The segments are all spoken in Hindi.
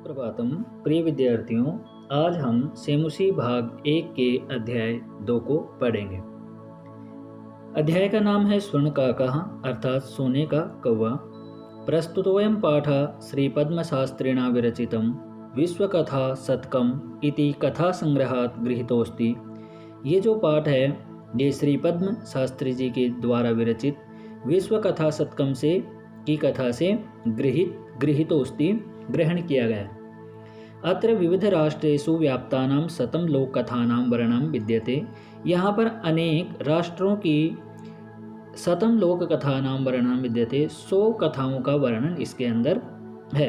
सुप्रभातम प्रिय विद्यार्थियों। आज हम सेमुसी भाग 1 के अध्याय 2 को पढ़ेंगे। अध्याय का नाम है स्वर्णकाकः अर्थात सोने का कौवा। प्रस्तुतोऽयं पाठः श्रीपद्मशास्त्रिणा विरचितं विश्वकथा शतकम् इति कथा संग्रहात् गृहीतोऽस्ति। ये जो पाठ है ये श्री पद्म शास्त्री जी के द्वारा विरचित विश्वकथा शतकम से की कथा से गृहीतोऽस्ति ग्रहण किया गया। अत्र विविध राष्ट्रेषु व्याप्तानां शतं लोक कथानां वर्णनं विद्यते। यहाँ पर अनेक राष्ट्रों की शतं लोक कथानां वर्णनं विद्यते। 100 कथाओं का वर्णन इसके अंदर है।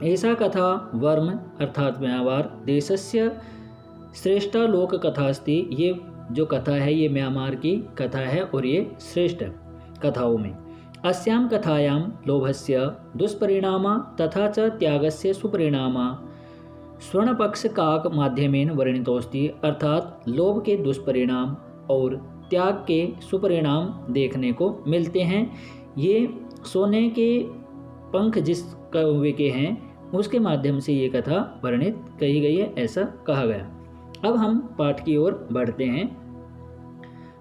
ऐसा कथा वर्म अर्थात म्यांमार देशस्य श्रेष्ठा लोक कथा अस्ति। ये जो कथा है ये म्यांमार की कथा है और ये श्रेष्ठ कथाओं में। अस्यां कथायां लोभस्य दुष्परिणामा तथा च त्यागस्य सुपरिणामा स्वर्णपक्षकाक माध्यमेन वर्णितोऽस्ति। अर्थात लोभ के दुष्परिणाम और त्याग के सुपरिणाम देखने को मिलते हैं। ये सोने के पंख जिस कौवे के हैं उसके माध्यम से ये कथा वर्णित कही गई है, ऐसा कहा गया। अब हम पाठ की ओर बढ़ते हैं।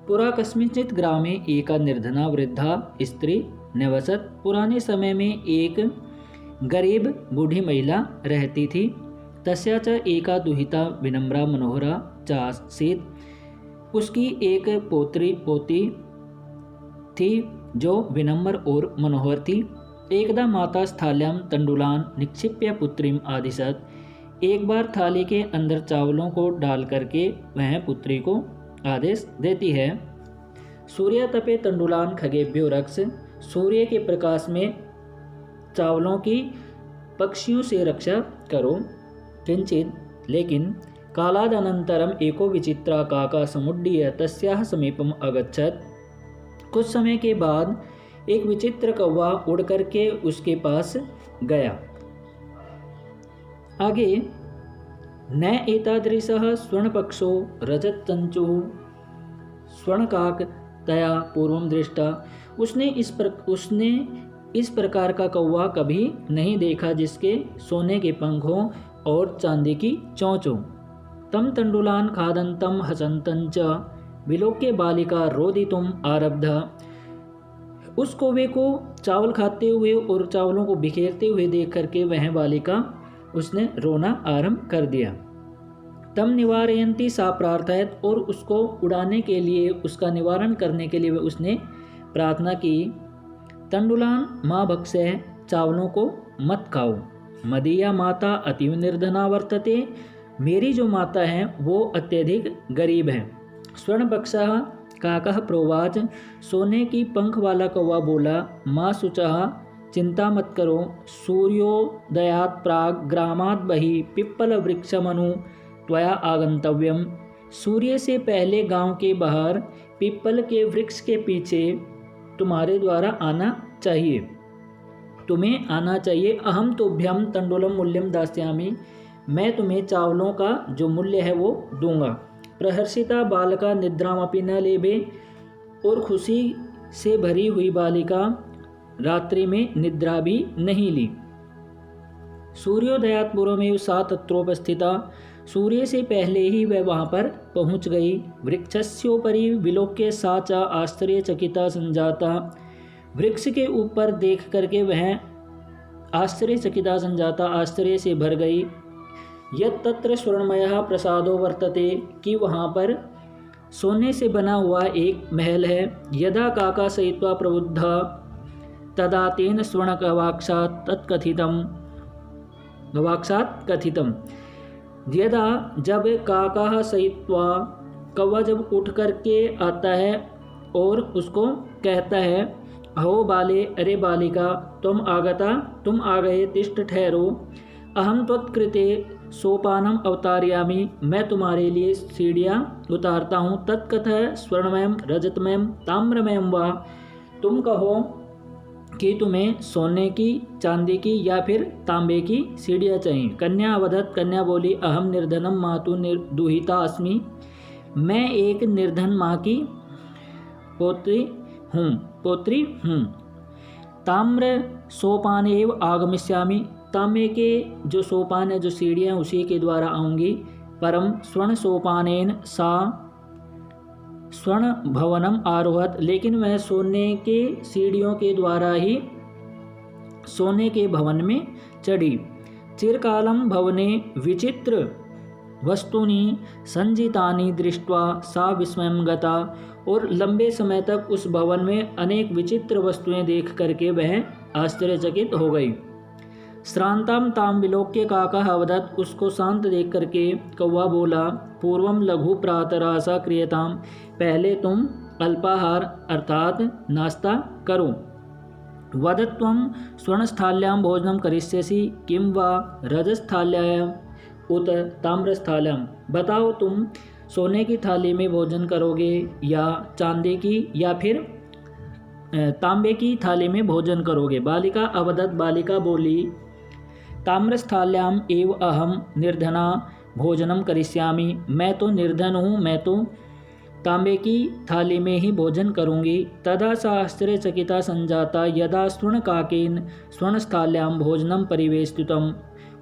पुरा कस्मिंश्चित् ग्रामे एका निर्धना वृद्धा स्त्री निवसत। पुराने समय में एक गरीब बूढ़ी महिला रहती थी। तस्या च एका दुहिता विनम्रा मनोहरा चासीत्। उसकी एक पोती थी जो विनम्र और मनोहर थी। एकदा माता स्थाल्यां तंडुलान निक्षिप्य पुत्रीम आदिशत। एक बार थाली के अंदर चावलों को डाल करके वह पुत्री को आदेश देती है। सूर्य तपे तंडुलान खगेभ्यो रक्ष। सूर्य के प्रकाश में चावलों की पक्षियों से रक्षा करो। किंचित लेकिन कालाद अनंतरम एको विचित्रा काका समुड्डीय तस्याः समीपम अगच्छत। कुछ समय के बाद एक विचित्र कौवा उड़ करके उसके पास गया। आगे न एतादृशः स्वर्णपक्षो रजतचंचुः स्वर्णकाक तया पूर्वं दृष्टा। उसने इस प्रकार का कौवा कभी नहीं देखा जिसके सोने के पंख हों और चांदी की चोंच हो। तम तंडुलान खादंतम हसंतं च विलोक्य बालिका रोदितुम आरब्धा। उस कौवे को चावल खाते हुए और चावलों को बिखेरते हुए देख करके वह बालिका उसने रोना आरंभ कर दिया। तम निवारयन्ती सा प्रार्थयत। और उसको उड़ाने के लिए उसका निवारण करने के लिए उसने प्रार्थना की। तंडुलान माँ भक्षय चावलों को मत खाओ। मदीया माता अतीव निर्धना वर्तते। मेरी जो माता है वो अत्यधिक गरीब है। स्वर्णपक्षः काकः प्रोवाच। सोने की पंख वाला कौवा बोला। माँ शुचः चिंता मत करो। सूर्योदयात् प्राग ग्रामात् बहिः पिप्पल वृक्षमनु त्वया आगंतव्यम। सूर्य से पहले गांव के बाहर पीपल के वृक्ष के पीछे तुम्हारे द्वारा आना चाहिए, तुम्हें आना चाहिए। अहम तुभ्यम तंडुलम मूल्यम दास्यामि। मैं तुम्हें चावलों का जो मूल्य है वो दूंगा। प्रहर्षिता बालिका निद्रामपि न लेभे। और खुशी से भरी हुई बालिका रात्रि में निद्रा भी नहीं ली। सूर्योदयात् पूर्वमेव सा तत्रोपस्थिता। सूर्य से पहले ही वह वहाँ पर पहुँच गई। वृक्षस्योपरि विलोक्य सा च आश्चर्यचकिता संजाता। वृक्ष के ऊपर देख करके वह आश्चर्यचकिता संजाता आश्चर्य से भर गई। यत् तत्र स्वर्णमयः प्रसादो वर्तते। कि वहाँ पर सोने से बना हुआ एक महल है। यदा काका सहित्वा प्रबुद्धा तदा तेन स्वर्णकवाक्षात् कथितम। यदा जब काका सहित्वा कौवा जब उठ करके आता है और उसको कहता है अहो बाले अरे बालिका तुम आगता तुम आ गए तिष्ठ ठहरो। अहम त्वत्कृते सोपानम अवतारयामि। मैं तुम्हारे लिए सीढ़ियाँ उतारता हूँ। तत्कथः स्वर्णमयम रजतमयम ताम्रमयम वा। तुम कहो कि तुम्हें सोने की चांदी की या फिर तांबे की सीढ़ियाँ चाहिए। कन्या अवधत। कन्या बोली अहम निर्धनम मातु दुहिता अस्मि। मैं एक निर्धन माँ की पोत्री हूँ। ताम्र सोपानेव आगमिष्यामि। तांबे के जो सोपान है, जो सीढ़ियाँ हैं, उसी के द्वारा आऊँगी। परम स्वर्ण सोपानेन सा स्वर्ण भवनम आरोहत, लेकिन वह सोने के सीढ़ियों के द्वारा ही सोने के भवन में चढ़ी। चिरकालम भवने विचित्र वस्तुनि संजितानि दृष्ट्वा सा विस्मयं गता, और लंबे समय तक उस भवन में अनेक विचित्र वस्तुएं देख करके वह आश्चर्यचकित हो गई। श्रांताम ताम विलोक्य काकः अवदत्, उसको शांत देख करके कौवा बोला, पूर्वम लघु प्रातरासा क्रियताम, पहले तुम अल्पाहार अर्थात नाश्ता करो। वदत्वं स्वर्णस्थाल्यां भोजनं करिष्यसि किं वा रजस्थाल्यां उत ताम्रस्थाल्यां, बताओ तुम सोने की थाली में भोजन करोगे या चांदी की या फिर तांबे की थाली में भोजन करोगे। बालिका अवदत्, बालिका बोली, ताम्रस्थाल्याम एव अहम निर्धना भोजनम करिष्यामि, मैं तो निर्धन हूँ, मैं तो तांबे की थाली में ही भोजन करूँगी। तदा सा आश्चर्यचकिता संजाता यदा स्वर्णकाकेन स्वर्णस्थाल्याम भोजनम परिवेष्टितम,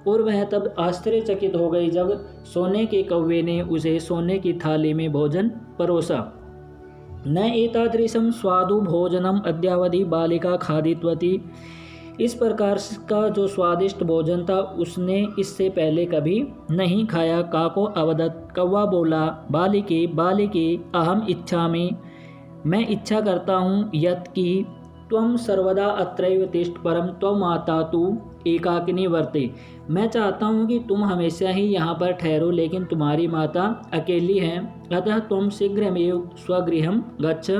और वह तब आश्चर्यचकित हो गई जब सोने के कौवे ने उसे सोने की थाली में भोजन परोसा। न एतादृशं स्वादु भोजनम अद्यावधि बालिका खादितवती, इस प्रकार का जो स्वादिष्ट भोजन था उसने इससे पहले कभी नहीं खाया। काको अवदत्, कौवा बोला, बालिके बालिके अहम इच्छामि, मैं इच्छा करता हूँ, यत् की त्वं सर्वदा अत्रैव तिष्ठ परम त्वं माता तु एकाकिनी वर्ते, मैं चाहता हूँ कि तुम हमेशा ही यहाँ पर ठहरो, लेकिन तुम्हारी माता अकेली हैं। अतः तुम शीघ्रमेव स्वगृहं गच्छ,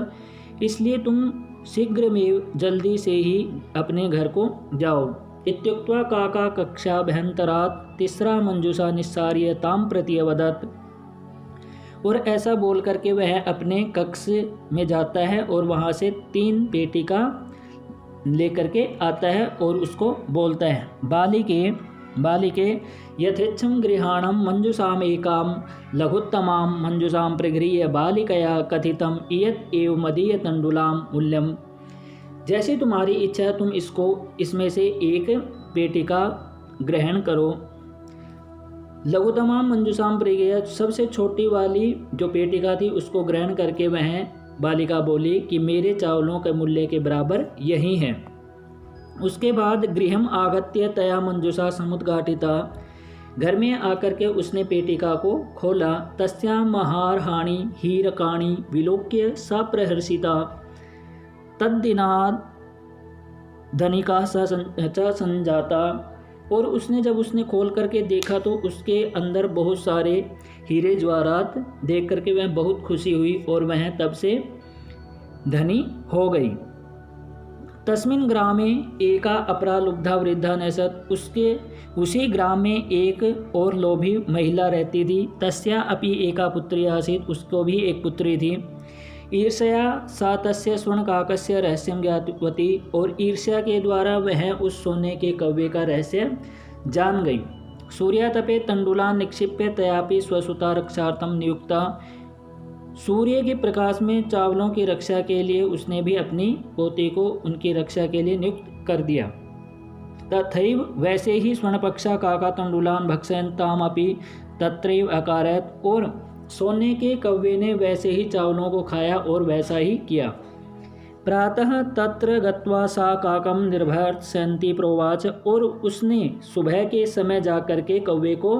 इसलिए तुम शीघ्रमेव जल्दी से ही अपने घर को जाओ। इत्युक्त्वा काका कक्षाभ्यन्तरात् तीसरा मंजूषा निस्सार्य तां प्रति अवदत्, और ऐसा बोल करके वह अपने कक्ष में जाता है और वहाँ से 3 पेटिका लेकर के आता है और उसको बोलता है, बालिके यथेच्छं गृहाणं मंजुषाम एकाम लघुत्तमां मंजुषां प्रगृह्य बालिकया कथितम इयत् एव मदीय तंडुलाम मूल्यम, जैसी तुम्हारी इच्छा तुम इसमें से एक पेटिका ग्रहण करो। लघुतमाम मंजुषाम प्रगृह्य, सबसे छोटी वाली जो पेटिका थी उसको ग्रहण करके वह बालिका बोली कि मेरे चावलों के मूल्य के बराबर यही है। उसके बाद गृहम आगत्य तया मंजुषा समुद्घाटिता, घर में आकर के उसने पेटिका को खोला। तस्यां महारहाणि हीरकाणि विलोक्य सा प्रहर्षिता, तद्दिनात् धनिका सा संजाता, और जब उसने खोल करके देखा तो उसके अंदर बहुत सारे हीरे जवाहरात देख करके वह बहुत खुशी हुई और वह तब से धनी हो गई। तस्मिन् ग्रामे एका अपरा लुब्धा वृद्धा नसत, उसी ग्राम में एक और लोभी महिला रहती थी। तस्या अपि एका पुत्री आसीत्, उसको भी एक पुत्री थी। ईर्ष्या सा तस्य स्वर्णकाकस्य रहस्यं ज्ञातवती, और ईर्ष्या के द्वारा वह उस सोने के कौवे का रहस्य जान गई। सूर्यातपे तंडुलान् निक्षिप्य तयापि स्वसुता रक्षार्थं नियुक्ता, सूर्य के प्रकाश में चावलों की रक्षा के लिए उसने भी अपनी पोती को उनकी रक्षा के लिए नियुक्त कर दिया। तथैव वैसे ही स्वर्णपक्षा काका तंडुलान् भक्षयन्तामपि तत्रैव अकारयत्, और सोने के कौवे ने वैसे ही चावलों को खाया और वैसा ही किया। प्रातः तत्र गत्वा सा काकम निर्भर्त्सयन्ती प्रोवाच, और उसने सुबह के समय जाकर के कौवे को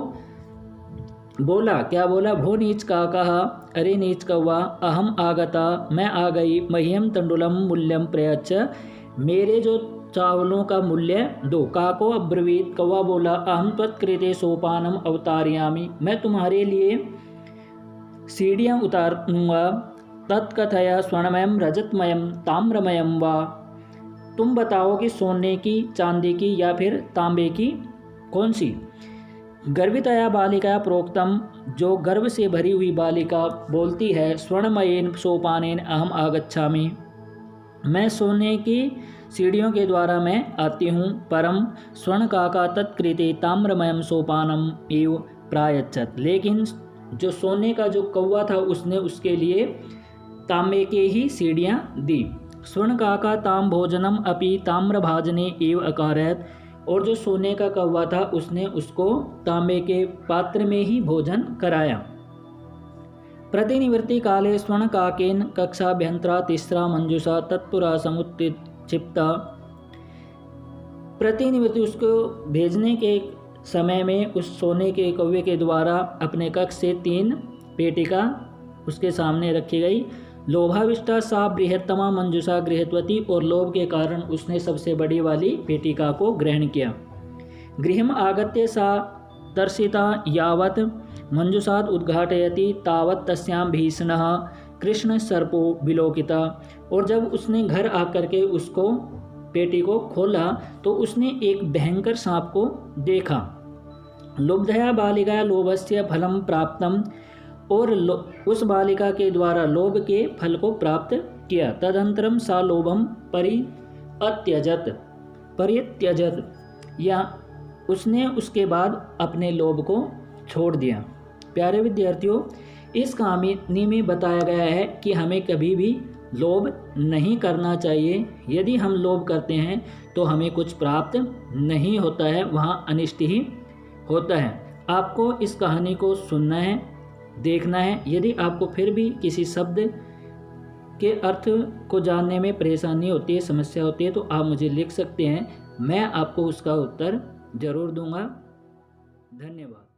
बोला, क्या बोला, भो नीच काकः, अरे नीच कौवा, अहम आगता, मैं आ गई, मह्यम तंडुलम मूल्यम प्रयच्छ, मेरे जो चावलों का मूल्य दो। काको अब्रवीत, कौवा बोला, अहम त्वत्कृते सोपानम अवतारयामि, मैं तुम्हारे लिए सीढ़ियाँ उतारूंगा। तत्कथया स्वर्णमयम रजतमयम ताम्रमयम वा, तुम बताओ कि सोने की, चांदी की या फिर तांबे की कौन सी। गर्वितया बालिका प्रोक्तम, जो गर्व से भरी हुई बालिका बोलती है, स्वर्णमयेन सोपानेन अहम आगच्छामि, मैं सोने की सीढ़ियों के द्वारा मैं आती हूँ। परम स्वर्ण काका तत्कृते ताम्रमयम सोपानम एव प्रायच्छत, लेकिन जो सोने का जो कौवा था उसने उसके लिए तांबे के ही सीढ़ियाँ दी। स्वर्ण काका ताम भोजनम अपि ताम्रभाजने एव अकारयत्, और जो सोने का कौवा था उसने उसको तांबे के पात्र में ही भोजन कराया। प्रतिनिवृत्ति काले स्वर्णकाकेन कक्षाभ्यंतरा तिस्रा मंजुषा तत्पुरा समुत्क्षिप्ता। प्रतिनिवृत्ति उसको भेजने के समय में उस सोने के कौवे के द्वारा अपने कक्ष से 3 पेटिका उसके सामने रखी गई। लोभाविष्टा सा बृहत्तमा मंजुषा गृहत्वती, और लोभ के कारण उसने सबसे बड़ी वाली पेटिका को ग्रहण किया। गृहम आगत्य सा दर्शिता यावत् मंजुषात् उद्घाटयति तावत् तस्यां भीषणः कृष्ण सर्पो विलोकिता। और जब उसने घर आकर के उसको पेटी को खोला तो उसने एक भयंकर सांप को देखा। लुब्धया बालिका लोभस्य फलम प्राप्तम, और उस बालिका के द्वारा लोभ के फल को प्राप्त किया। तदंतरम सा लोभम परित्यजत, या उसने उसके बाद अपने लोभ को छोड़ दिया। प्यारे विद्यार्थियों, इस कहानी में बताया गया है कि हमें कभी भी लोभ नहीं करना चाहिए। यदि हम लोभ करते हैं तो हमें कुछ प्राप्त नहीं होता है, वहाँ अनिष्ट ही होता है। आपको इस कहानी को सुनना है, देखना है। यदि आपको फिर भी किसी शब्द के अर्थ को जानने में परेशानी होती है, समस्या होती है, तो आप मुझे लिख सकते हैं, मैं आपको उसका उत्तर ज़रूर दूंगा। धन्यवाद।